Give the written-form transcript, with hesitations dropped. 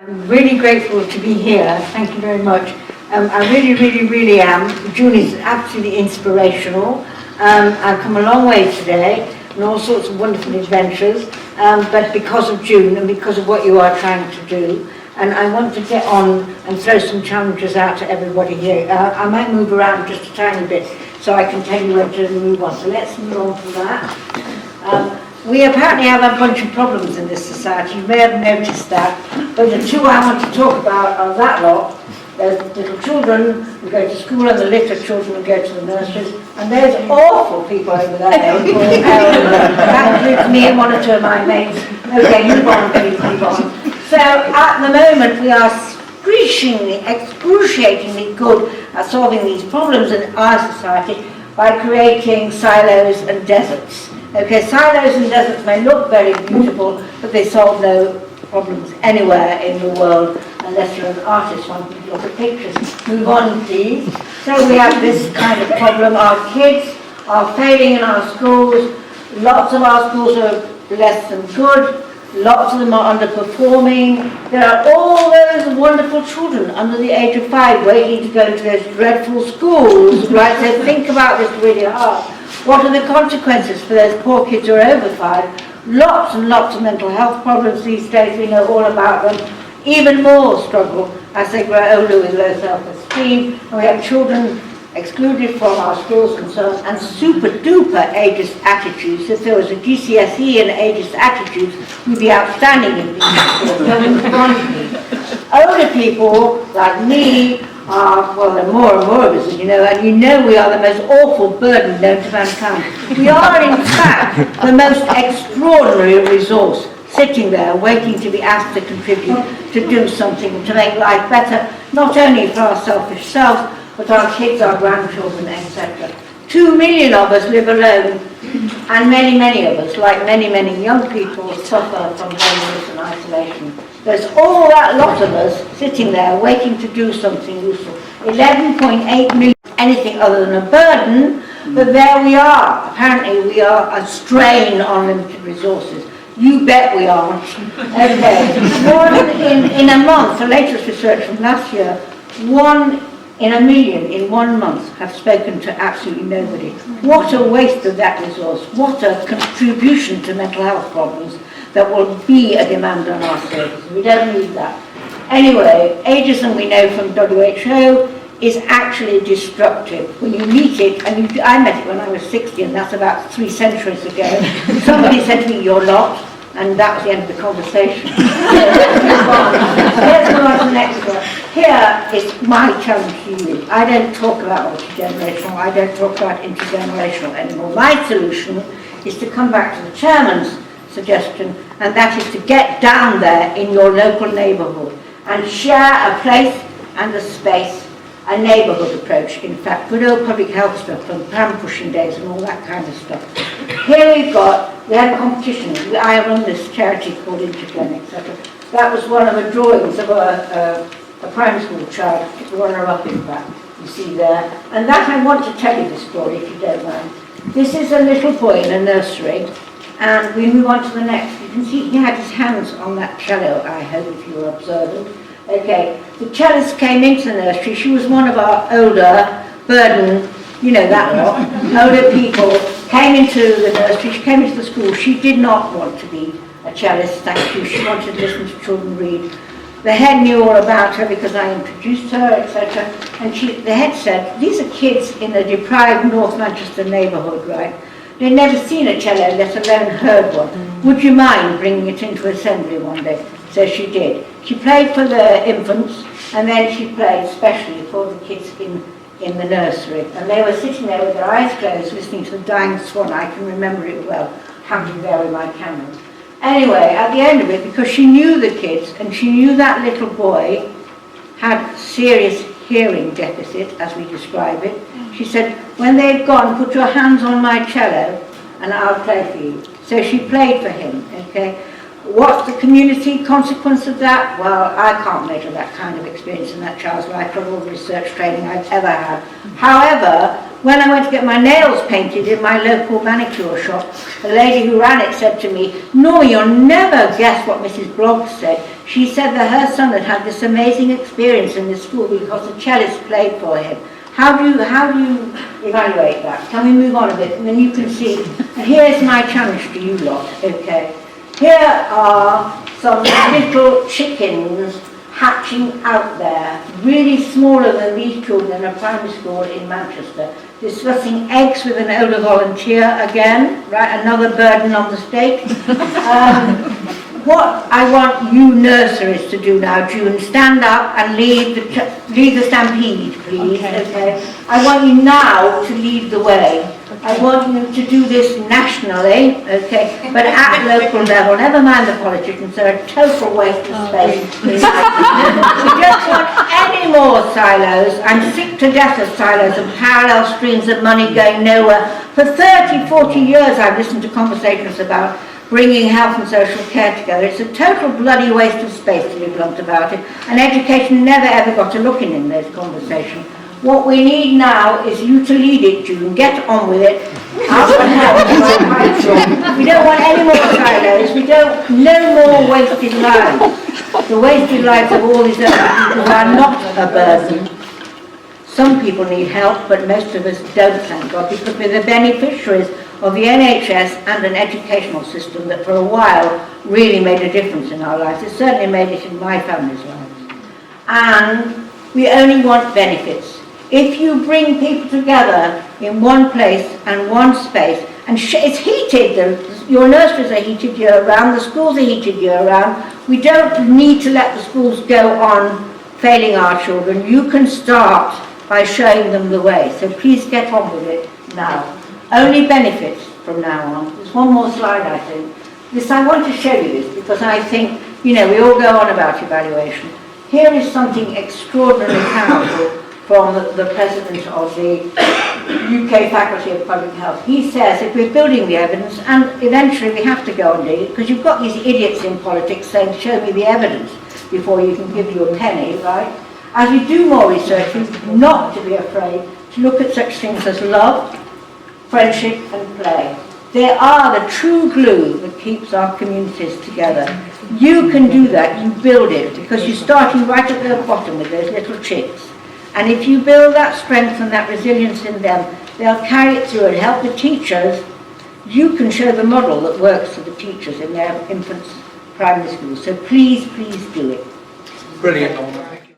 I'm really grateful to be here. Thank you very much. I really am. June is absolutely inspirational. I've come a long way today and all sorts of wonderful adventures, but because of June and because of what you are trying to do. And I want to get on and throw some challenges out to everybody here. I might move around just a tiny bit so I can tell you where to move on. So let's move on from that. We apparently have a bunch of problems in this society. You may have noticed that. But the two I want to talk about are that lot. There's little children who go to school and the little children who go to the nurseries. And there's awful people over there. That includes me and one or two of my mates. Okay, move on, please, move on. So at the moment we are excruciatingly good at solving these problems in our society by creating silos and deserts. Okay, silos and deserts may look very beautiful, but they solve no problems anywhere in the world unless you're an artist. One can look at pictures. Move on, please. So we have this kind of problem. Our kids are failing in our schools. Lots of our schools are less than good. Lots of them are underperforming. There are all those wonderful children under the age of 5 waiting to go into those dreadful schools, right? So think about this really hard. What are the consequences for those poor kids who are over 5? Lots and lots of mental health problems these days. We know all about them. Even more struggle as they grow older with low self-esteem. And we have children excluded from our schools and so on, and super duper ageist attitudes. If there was a GCSE in ageist attitudes, we'd be outstanding in these schools. So we move on, please. Older people like me are, well, there are more and more of us, you know, and you know we are the most awful burden known to mankind. We are, in fact, the most extraordinary resource, sitting there waiting to be asked to contribute, to do something, to make life better, not only for our selfish selves, but our kids, our grandchildren, etc. 2 million of us live alone, and many of us, like many young people, suffer from loneliness and isolation. There's all that lot of us sitting there waiting to do something useful. 11.8 million, anything other than a burden, but there we are. Apparently we are a strain on limited resources. You bet we aren't. Okay. In a month, the latest research from last year, 1 in a million in 1 month have spoken to absolutely nobody. What a waste of that resource. What a contribution to mental health problems that will be a demand on our services. We don't need that. Anyway, ageism, we know from WHO, is actually destructive. When you meet it, and I met it when I was 60, and that's about 3 centuries ago, somebody said to me, "You're not," and that was the end of the conversation. Let's move on to the next one. Here is my challenge to you. I don't talk about multi-generational, I don't talk about intergenerational anymore. My solution is to come back to the chairman's suggestion, and that is to get down there in your local neighbourhood and share a place and a space, a neighbourhood approach, in fact, good old public health stuff from pram pushing days and all that kind of stuff. Here we had a competition. I run this charity called Intergen, etc. That was one of the drawings of a primary school child, runner-up in fact, you see there. And that I want to tell you the story, if you don't mind. This is a little boy in a nursery, and we move on to the next. You can see he had his hands on that cello, I hope, if you were observant. Okay, the cellist came into the nursery. She was one of our older burden, you know that lot, older people, came into the nursery, she came into the school. She did not want to be a cellist, thank you. She wanted to listen to children read. The head knew all about her because I introduced her, etc. And the head said, these are kids in a deprived North Manchester neighbourhood, right? They'd never seen a cello, let alone heard one. Would you mind bringing it into assembly one day? So she did. She played for the infants, and then she played specially for the kids in the nursery. And they were sitting there with their eyes closed, listening to the Dying Swan. I can remember it well, having there in my camera. Anyway, at the end of it, because she knew the kids, and she knew that little boy had serious hearing deficit, as we describe it, she said, when they've gone, put your hands on my cello, and I'll play for you. So she played for him, okay? What's the community consequence of that? Well, I can't measure that kind of experience in that child's life from all the research training I've ever had. However, when I went to get my nails painted in my local manicure shop, the lady who ran it said to me, "Norma, you'll never guess what Mrs. Bloggs said. She said that her son had had this amazing experience in this school because the cellist played for him." How do you evaluate that? Can we move on a bit? And then you can see, and here's my challenge to you lot, okay? Here are some little chickens hatching out there, really smaller than these children in a primary school in Manchester, discussing eggs with an older volunteer again, right, another burden on the state. What I want you nurseries to do now, June, stand up and lead the stampede, please. Okay. I want you now to lead the way. I want you to do this nationally, okay, but at local level. Never mind the politicians, they're a total waste of space. We don't want any more silos. I'm sick to death of silos and parallel streams of money going nowhere. For 30, 40 years I've listened to conversations about bringing health and social care together. It's a total bloody waste of space, to be blunt about it, and education never ever got a look in those conversations. What we need now is you to lead it, June. Get on with it. We don't want any more silos. We don't, no more wasted lives. The wasted lives of all these other people who are not a burden. Some people need help, but most of us don't, thank God, because we're the beneficiaries of the NHS and an educational system that for a while really made a difference in our lives. It certainly made it in my family's lives. And we only want benefits. If you bring people together in one place and one space, and it's heated, your nurseries are heated year round, the schools are heated year round, we don't need to let the schools go on failing our children. You can start by showing them the way. So please get on with it now. Only benefits from now on. There's one more slide, I think. I want to show you this because I think, we all go on about evaluation. Here is something extraordinarily powerful from the president of the UK Faculty of Public Health. He says if we're building the evidence, and eventually we have to go and do it, because you've got these idiots in politics saying, show me the evidence before you can give you a penny, right? As we do more research, we've not to be afraid to look at such things as love, friendship and play. They are the true glue that keeps our communities together. You can do that, you build it, because you're starting right at the bottom with those little chicks. And if you build that strength and that resilience in them, they'll carry it through and help the teachers. You can show the model that works for the teachers in their infants' primary schools. So please, please do it. Brilliant.